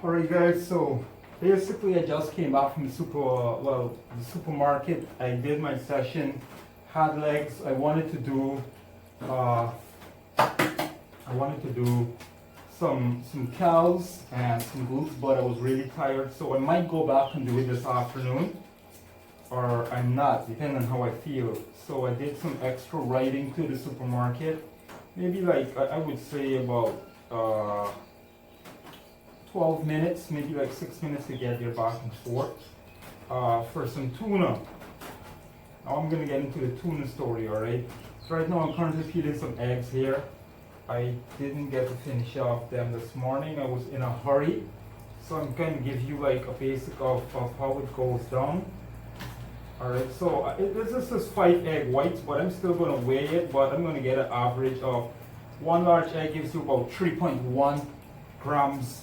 Alright guys, so basically I just came back from the supermarket. I did my session, had legs. I wanted to do some cows and some glutes, but I was really tired, so I might go back and do it this afternoon, or I'm not, depending on how I feel. So I did some extra riding to the supermarket, maybe like I would say about 12 minutes, maybe like 6 minutes to get there back and forth for some tuna. Now I'm gonna get into the tuna story, alright? So right now I'm currently peeling some eggs here. I didn't get to finish off them this morning. I was in a hurry. So I'm gonna give you like a basic of how it goes down. Alright, so this is 5 egg whites, but I'm still gonna weigh it, but I'm gonna get an average of one large egg gives you about 3.1 grams.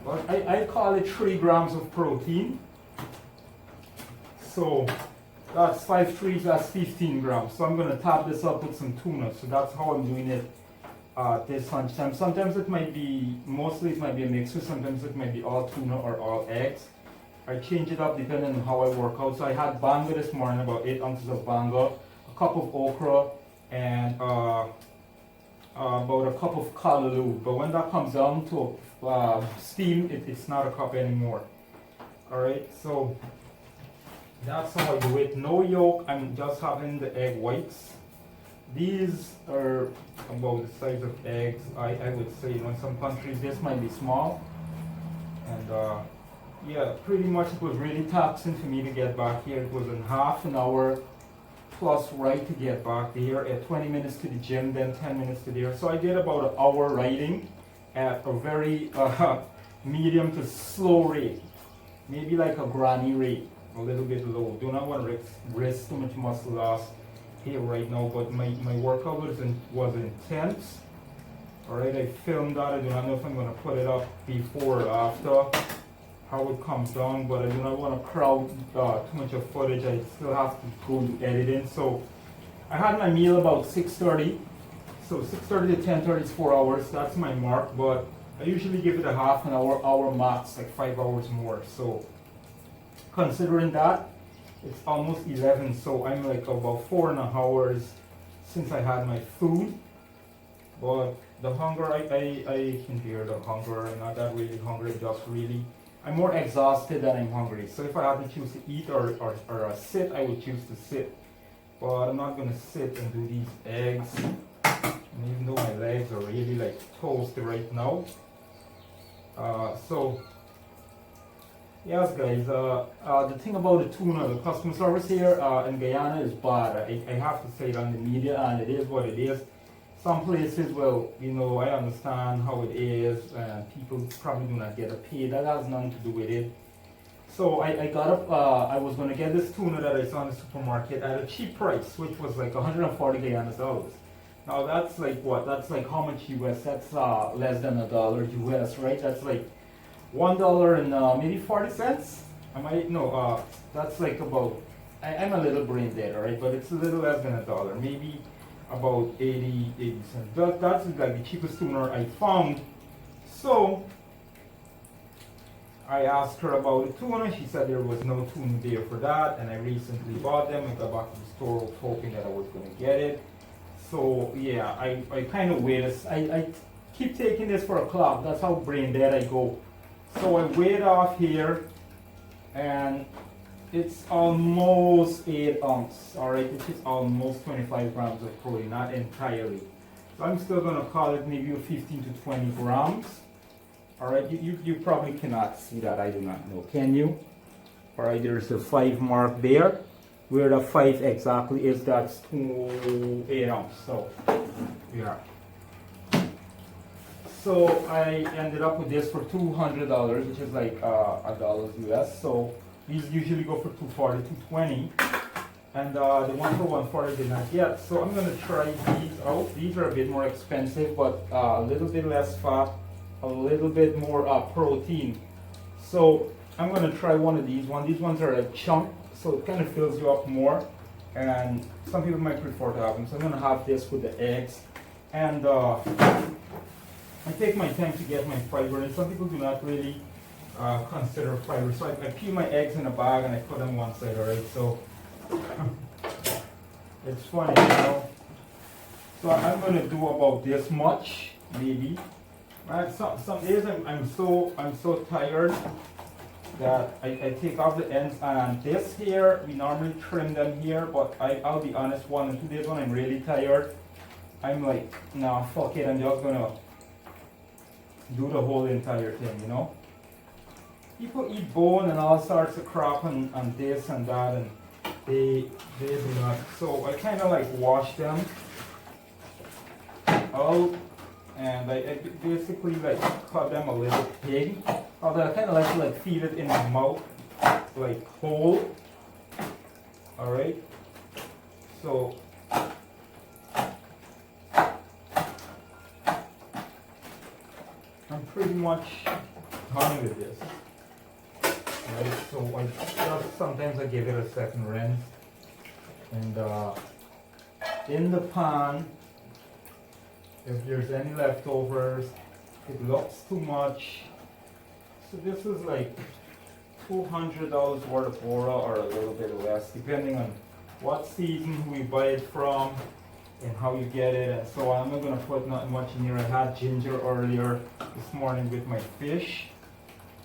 But I call it 3 grams of protein. So that's 5 threes, that's 15 grams. So I'm gonna top this up with some tuna. So that's how I'm doing it this lunchtime. Sometimes it might be, mostly it might be a mixture. Sometimes it might be all tuna or all eggs. I change it up depending on how I work out. So I had banga this morning, about 8 ounces of banga, a cup of okra, and about a cup of callaloo. But when that comes down to steam, it's not a cup anymore. Alright, so that's how I do it. No yolk, I'm just having the egg whites. These are about the size of eggs. I would say, in some countries this might be small. And yeah, pretty much it was really taxing for me to get back here. It was in half an hour plus ride to get back there, at 20 minutes to the gym, then 10 minutes to there. So I did about an hour riding at a very medium to slow rate, maybe like a granny rate, a little bit low. Do not want to risk too much muscle loss here right now, but my workout was intense. Alright, I filmed that. I do not know if I'm going to put it up before or after, how it comes down, but I do not want to crowd too much of footage. I still have to go do editing. So I had my meal about 6:30. So 6:30 to 10:30 is 4 hours. That's my mark, but I usually give it a half an hour max, like 5 hours more. So considering that, it's almost 11. So I'm like about 4.5 hours since I had my food. But the hunger, I can bear the hunger. I'm not that really hungry, just really, I'm more exhausted than I'm hungry. So if I had to choose to eat or sit, I would choose to sit. But I'm not gonna sit and do these eggs. And even though my legs are really like toasty right now. So yes guys, the thing about the tuna, the customer service here in Guyana is bad. I have to say it on the media, and it is what it is. Some places, well, you know, I understand how it is, and people probably do not get a pay. That has nothing to do with it. So I got up, I was going to get this tuna that I saw in the supermarket at a cheap price, which was like 140 Guyana dollars. Now that's like what? That's like how much US? That's less than $1 US, right? That's like $1 and maybe 40 cents. I might, no, that's like about, I'm a little brain dead, alright? But it's a little less than $1, maybe about 80 cents. That's like the cheapest tuna I found. So I asked her about the tuna. She said there was no tuna there for that, and I recently bought them. I got back to the store hoping that I was going to get it. So yeah, I kind of weighed this. I keep taking this for a clock. That's how brain dead I go. So I weighed off here, and it's almost 8 ounces. Alright, this is almost 25 grams of protein, not entirely. So I'm still gonna call it maybe 15 to 20 grams. Alright, you probably cannot see that, I do not know. Can you? Alright, there's the 5 mark there. Where the 5 exactly is, that's 8 ounces. So yeah. So I ended up with this for $200, which is like $1 US. So these usually go for $240, $220, and the one for $140 did not get. So I'm gonna try these out. These are a bit more expensive, but a little bit less fat, a little bit more protein. So I'm gonna try one of these. These ones are a chunk, so it kind of fills you up more. And some people might prefer to have them. So I'm gonna have this with the eggs, and I take my time to get my fiber. And some people do not really consider fiber. So I peel my eggs in a bag and I put them one side, alright? So it's funny, you know. So I'm gonna do about this much, maybe. Some days I'm so tired that I take off the ends, and this here we normally trim them here, but I'll be honest, 1 or 2 days when I'm really tired, I'm like, nah, fuck it, I'm just gonna do the whole entire thing, you know. People eat bone and all sorts of crap and this and that, and they do not. So I kind of like wash them out, and I basically like cut them a little pig. Although I kind of like to like feed it in my mouth, like whole. All right. So I'm pretty much done with this. Right, so I just sometimes I give it a second rinse, and in the pan, if there's any leftovers, it looks too much. So this is like $200 worth of ora, or a little bit less, depending on what season, who you buy it from, and how you get it. And so I'm not gonna put not much in here. I had ginger earlier this morning with my fish.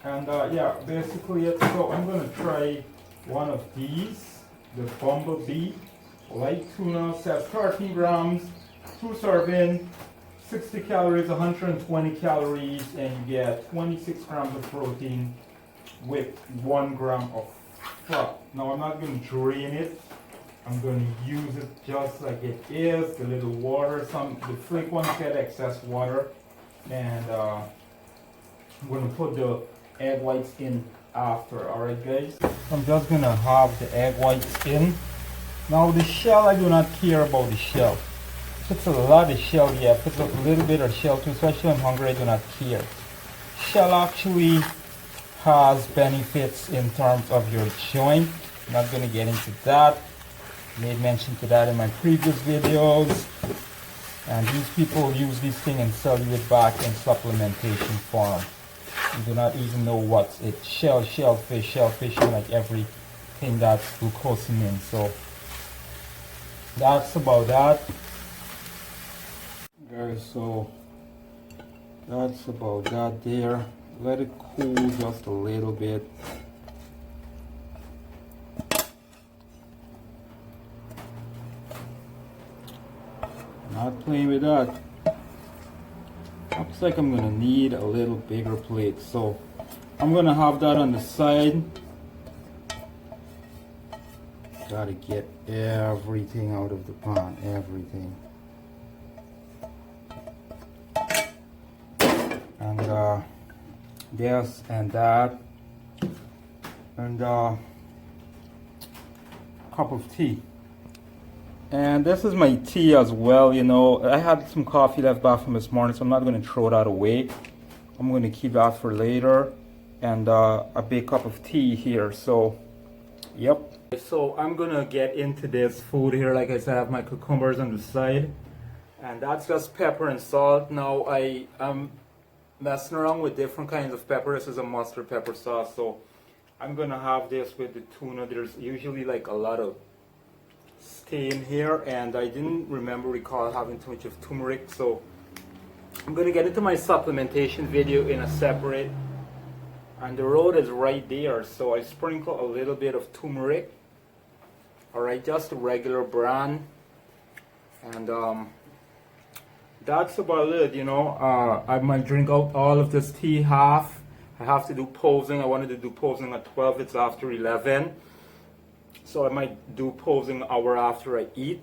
And yeah, basically it. So I'm gonna try one of these, the Bumblebee light tuna. Says 13 grams, 2 serving, 60 calories, 120 calories, and you get 26 grams of protein with 1 gram of fat. Now I'm not gonna drain it. I'm gonna use it just like it is. The little water, the flake ones get excess water, and I'm gonna put the egg whites in after. Alright guys, I'm just gonna have the egg whites in. Now the shell, I do not care about the shell. If it's a lot of shell, yeah, if it's a little bit of shell too, especially when I'm hungry, I do not care. Shell actually has benefits in terms of your joint. I'm not gonna get into that. Made mention to that in my previous videos. And these people use this thing and sell you it back in supplementation form. You do not even know what's it. Shellfish, and like everything that's glucosamine. So that's about that. Guys, so that's about that there. Let it cool just a little bit. Not playing with that. Looks like I'm gonna need a little bigger plate, so I'm gonna have that on the side. Gotta get everything out of the pan, everything. And this and that, and cup of tea. And this is my tea as well, you know. I had some coffee left back from this morning, so I'm not going to throw that away. I'm going to keep that for later. And a big cup of tea here, so yep. So I'm going to get into this food here. Like I said, I have my cucumbers on the side. And that's just pepper and salt. Now I am messing around with different kinds of pepper. This is a mustard pepper sauce, so I'm going to have this with the tuna. There's usually like a lot of stay in here, and I didn't recall having too much of turmeric, so I'm gonna get into my supplementation video in a separate, and the road is right there, so I sprinkle a little bit of turmeric. Alright, just a regular brand, and that's about it, you know. I might drink out all of this tea half. I have to do posing. I wanted to do posing at 12, it's after 11. So I might do posing an hour after I eat,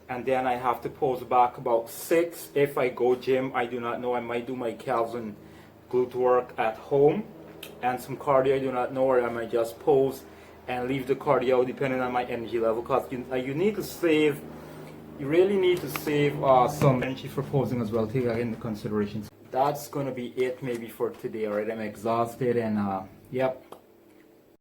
and then I have to pose back about 6. If I go gym, I do not know. I might do my calves and glute work at home, and some cardio, I do not know, or I might just pose and leave the cardio depending on my energy level. Because you need to save, you really need to save some energy for posing as well. Take that into consideration. That's gonna be it maybe for today. Alright, I'm exhausted, and yep.